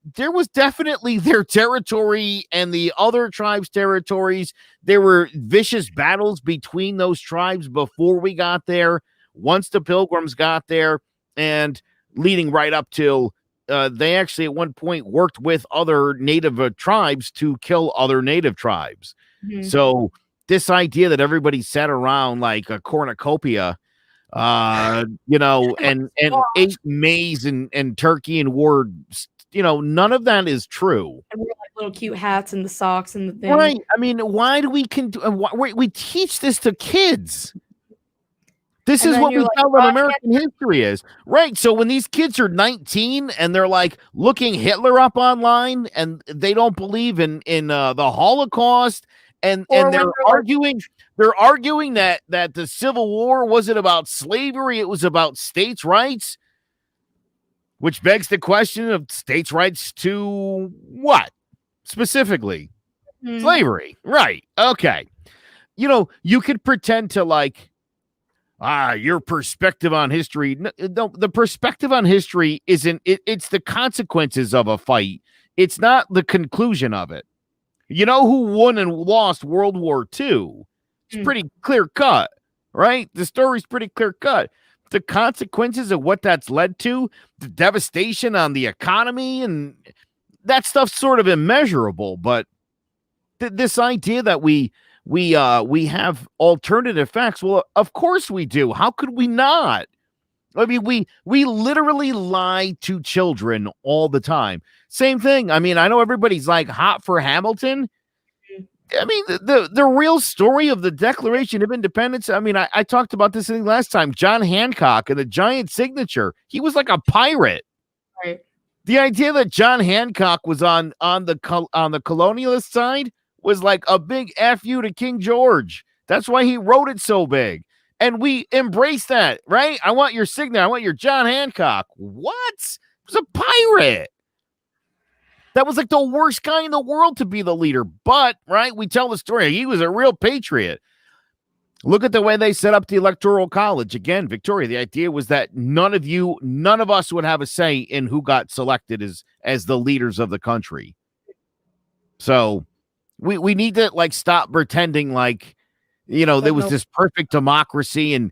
S2: definitely their territory and the other tribes' territories. There were vicious battles between those tribes before we got there. Once the Pilgrims got there, and leading right up till they actually at one point worked with other Native tribes to kill other Native tribes. Mm-hmm. So this idea that everybody sat around like a cornucopia, and ate maize and turkey and wore, none of that is true.
S1: And we're like little cute hats and the socks and the thing.
S2: Right. I mean, why do we teach this to kids? This is what we tell them American history is. Right. So when these kids are 19 and they're like looking Hitler up online and they don't believe in the Holocaust and they're arguing that the Civil War wasn't about slavery, it was about states' rights, which begs the question of states' rights to what specifically? Slavery. Right. Okay. You could pretend to like, your perspective on history. No, the perspective on history isn't it's the consequences of a fight. It's not the conclusion of it. You know who won and lost World War II? It's pretty clear cut, right? The story's pretty clear cut. The consequences of what that's led to, the devastation on the economy, and that stuff's sort of immeasurable. But this idea that we have alternative facts. Well, of course we do. How could we not? I mean, we literally lie to children all the time. Same thing. I mean, I know everybody's like hot for Hamilton. I mean, the real story of the Declaration of Independence. I mean, I talked about this thing last time. John Hancock and the giant signature. He was like a pirate.
S1: Right.
S2: The idea that John Hancock was on the colonialist side was like a big F you to King George. That's why he wrote it so big. And we embrace that, right? I want your signature. I want your John Hancock. What? He was a pirate. That was like the worst guy in the world to be the leader. But, right, we tell the story. He was a real patriot. Look at the way they set up the Electoral College. Again, Victoria, the idea was that none of us would have a say in who got selected as the leaders of the country. So we need to like stop pretending like, there was this perfect democracy. And,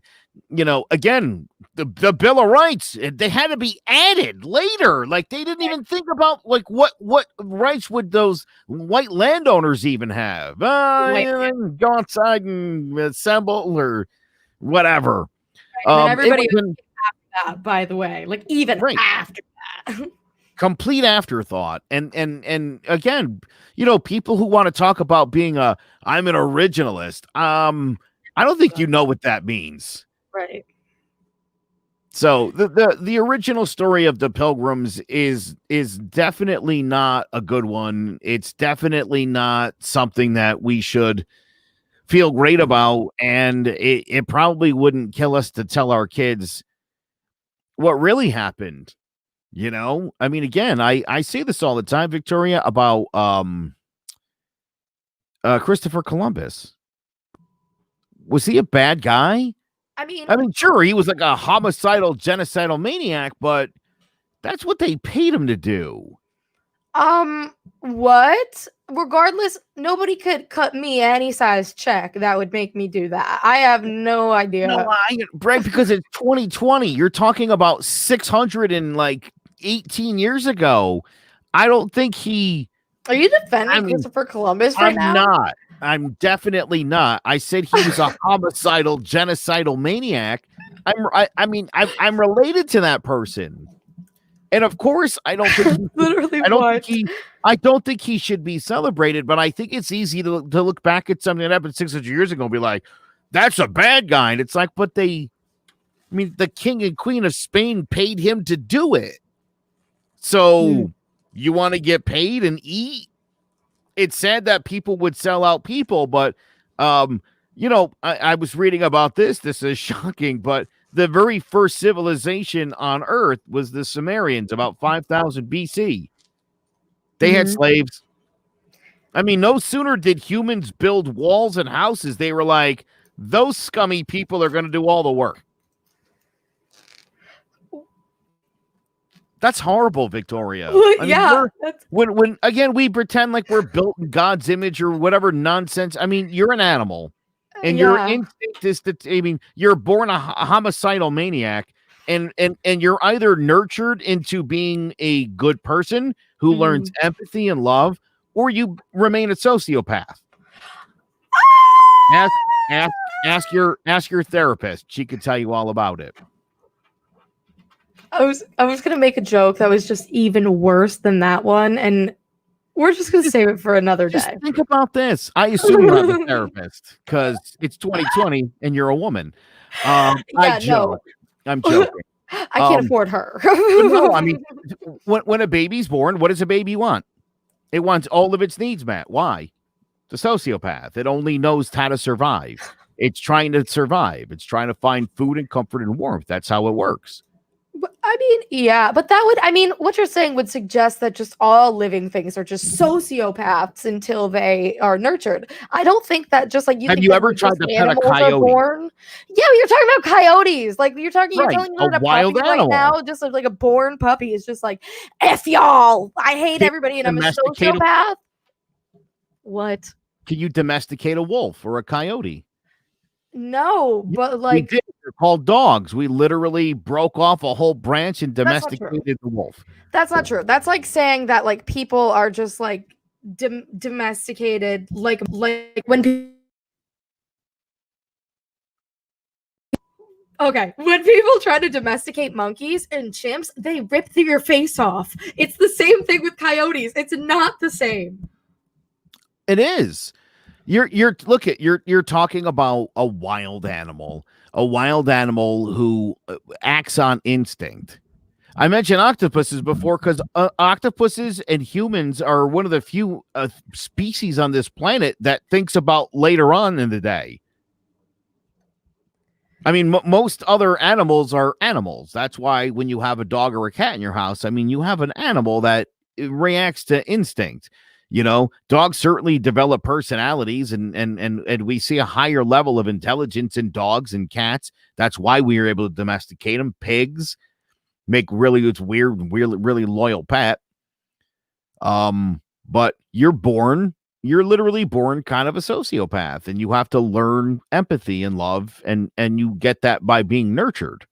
S2: again, the Bill of Rights, they had to be added later. Like they didn't even think about like what rights would those white landowners even have? Go outside and assemble or whatever.
S1: And everybody was after that, by the way, like even after that.
S2: Complete afterthought. And again, people who want to talk about being I'm an originalist. I don't think you know what that means.
S1: Right.
S2: So the original story of the Pilgrims is definitely not a good one. It's definitely not something that we should feel great about. And it probably wouldn't kill us to tell our kids what really happened. You know, I mean, again, I say this all the time, Victoria, about Christopher Columbus. Was he a bad guy?
S1: I mean,
S2: Sure, he was like a homicidal, genocidal maniac, but that's what they paid him to do.
S1: what? Regardless, nobody could cut me any size check that would make me do that. I have no idea.
S2: No, Brad, because it's 2020. You're talking about 618 years ago. I don't think he.
S1: Are you defending Christopher Columbus right now?
S2: I'm not. I'm definitely not. I said he was a homicidal, genocidal maniac. I'm related to that person. And of course, I don't think I don't think he should be celebrated, but I think it's easy to look back at something that happened 600 years ago and be like, that's a bad guy. And it's like, but the king and queen of Spain paid him to do it. So you want to get paid and eat? It's sad that people would sell out people, but I was reading about this. This is shocking, but the very first civilization on Earth was the Sumerians, about 5,000 BC. They had slaves. I mean, no sooner did humans build walls and houses, they were like, those scummy people are going to do all the work. That's horrible, Victoria. When again we pretend like we're built in God's image or whatever nonsense. I mean, you're an animal. And your instinct is that, you're born a homicidal maniac, and you're either nurtured into being a good person who learns empathy and love, or you remain a sociopath. Ask your therapist. She could tell you all about it.
S1: I was gonna make a joke that was just even worse than that one, and we're just going to save it for another day.
S2: Just think about this. I assume you have a therapist because it's 2020 and you're a woman. I joke. No. I'm joking.
S1: I can't afford her.
S2: No, when a baby's born, what does a baby want? It wants all of its needs met. Why? It's a sociopath. It only knows how to survive. It's trying to survive. It's trying to find food and comfort and warmth. That's how it works.
S1: But that would, what you're saying would suggest that just all living things are just sociopaths until they are nurtured. I don't think that just like you.
S2: Have you ever tried to pet a coyote?
S1: Born? Yeah, you're talking about coyotes. Like you're telling me that a
S2: wild
S1: puppy
S2: animal
S1: right now, just like a born puppy, is just like F y'all. I hate everybody, and I'm a sociopath. What?
S2: Can you domesticate a wolf or a coyote?
S1: No, but like
S2: we did. They're called dogs. We literally broke off a whole branch and domesticated the wolf.
S1: That's not true. That's like saying that like people are just like domesticated, like when when people try to domesticate monkeys and chimps, they rip your face off. It's the same thing with coyotes. It's not the same.
S2: It is. You're talking about a wild animal who acts on instinct. I mentioned octopuses before because octopuses and humans are one of the few species on this planet that thinks about later on in the day. Most other animals are animals. That's why when you have a dog or a cat in your house, you have an animal that reacts to instinct. Dogs certainly develop personalities and we see a higher level of intelligence in dogs and cats. That's why we are able to domesticate them. Pigs make really loyal pet. But you're literally born kind of a sociopath, and you have to learn empathy and love, and you get that by being nurtured.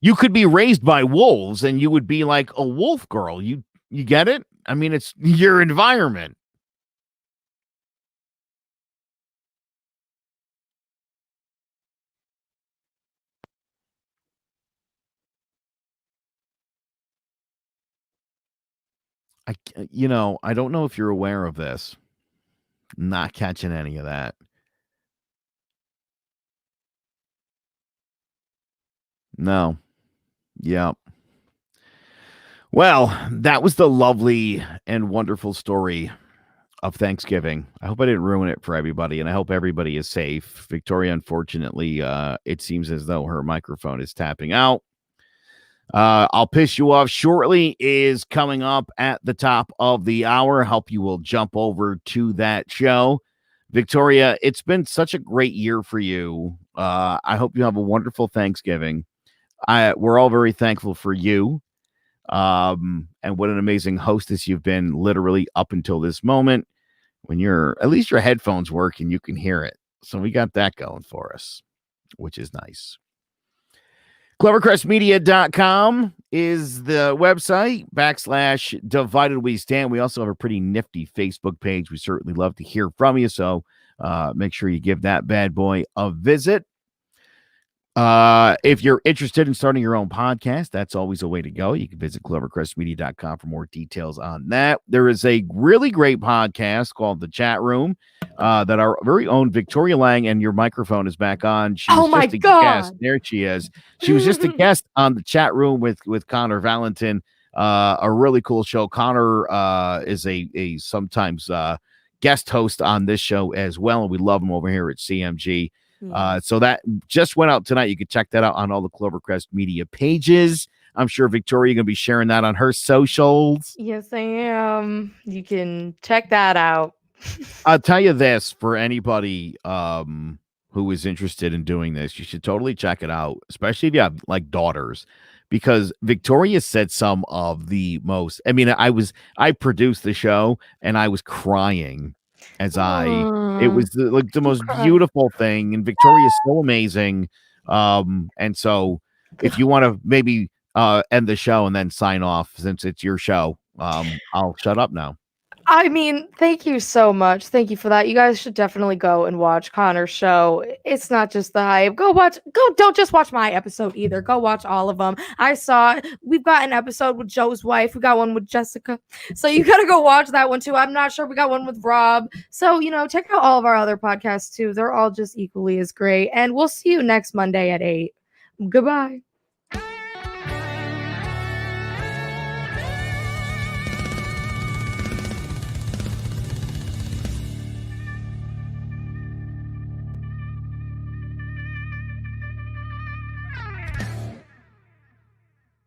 S2: You could be raised by wolves and you would be like a wolf girl. You get it? It's your environment. I don't know if you're aware of this. Not catching any of that. No. Yeah. Well, that was the lovely and wonderful story of Thanksgiving. I hope I didn't ruin it for everybody, and I hope everybody is safe. Victoria, unfortunately, it seems as though her microphone is tapping out. I'll Piss You Off Shortly is coming up at the top of the hour. Hope you will jump over to that show. Victoria, it's been such a great year for you. I hope you have a wonderful Thanksgiving. We're all very thankful for you. And what an amazing hostess you've been literally up until this moment when at least your headphones work and you can hear it. So we got that going for us, which is nice. CleverCrestMedia.com is the website, /Divided We Stand. We also have a pretty nifty Facebook page. We certainly love to hear from you. So make sure you give that bad boy a visit. If you're interested in starting your own podcast, that's always a way to go. You can visit clevercrestmedia.com for more details on that. There is a really great podcast called The Chat Room that our very own Victoria Lang, and your microphone is back on. She was
S1: my
S2: just a
S1: God.
S2: guest. There she is. She was just a guest on The Chat Room with Connor Valentin. A really cool show. Connor is a sometimes guest host on this show as well, and we love him over here at CMG. So that just went out tonight. You can check that out on all the Clovercrest Media pages. I'm sure Victoria going to be sharing that on her socials.
S1: Yes, I am. You can check that out.
S2: I'll tell you this, for anybody who is interested in doing this, you should totally check it out, especially if you have like daughters, because Victoria said some of the most, I mean, I produced the show and I was crying as it was the most beautiful thing, and Victoria's so amazing. And so if you want to maybe end the show and then sign off, since it's your show, I'll shut up now.
S1: I mean, thank you so much. Thank you for that. You guys should definitely go and watch Connor's show. It's not just the hype. Don't just watch my episode either. Go watch all of them. We've got an episode with Joe's wife. We got one with Jessica. So you got to go watch that one too. I'm not sure. We got one with Rob. So, check out all of our other podcasts too. They're all just equally as great. And we'll see you next Monday at 8. Goodbye.